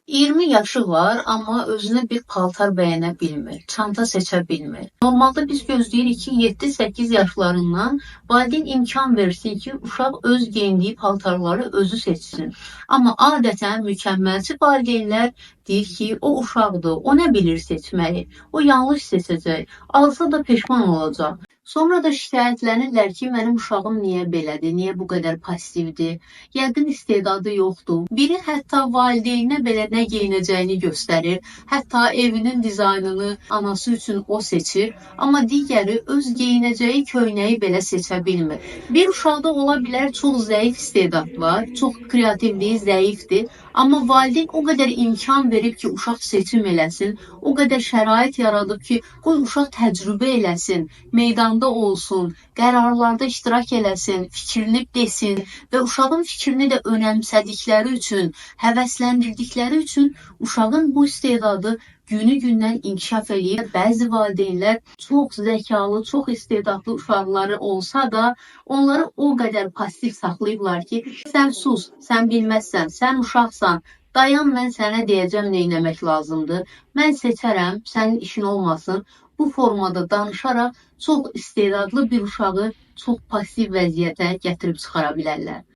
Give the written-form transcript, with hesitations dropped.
20 yaşı var, amma özünə bir paltar bəyənə bilmir, çanta seçə bilmir. Normalda biz gözləyirik ki, 7-8 yaşlarından valideyn imkan versin ki, uşaq öz geyindiyi paltarları özü seçsin. Amma adətən mükəmməlçi valideynlər deyir ki, o uşaqdır, o nə bilir seçməyi, o yanlış seçəcək, alsa da peşman olacaq. Sonra da şikayətlənirlər ki, mənim uşağım niyə belədir, niyə bu qədər passivdir, yəqin istedadı yoxdur. Biri hətta valideyninə belə nə geyinəcəyini göstərir, hətta evinin dizaynını anası üçün o seçir, amma digəri öz geyinəcəyi köynəyi belə seçə bilmir. Bir uşaqda ola bilər çox zəif istedad var, çox kreativliyi zəifdir, amma valideyn o qədər imkan verib ki, uşaq seçim eləsin, o qədər şərait yaradıb ki, qoy uşaq təcrübə eləsin, meydanda olsun, qərarlarda iştirak eləsin, fikrini desin və uşağın fikrini də önəmsədikləri üçün, həvəsləndirdikləri üçün uşağın bu istedadı günü-gündən inkişaf edir. Bəzi valideynlər çox zəkalı, çox istedadlı uşaqları olsa da, onları o qədər passiv saxlayıblar ki, sən sus, sən bilməzsən, sən uşaqsan, dayan, mən sənə deyəcəm nə etmək lazımdır, mən seçərəm, sənin işin olmasın. Bu formada danışaraq çox istedadlı bir uşağı çox passiv vəziyyətə gətirib çıxara bilərlər.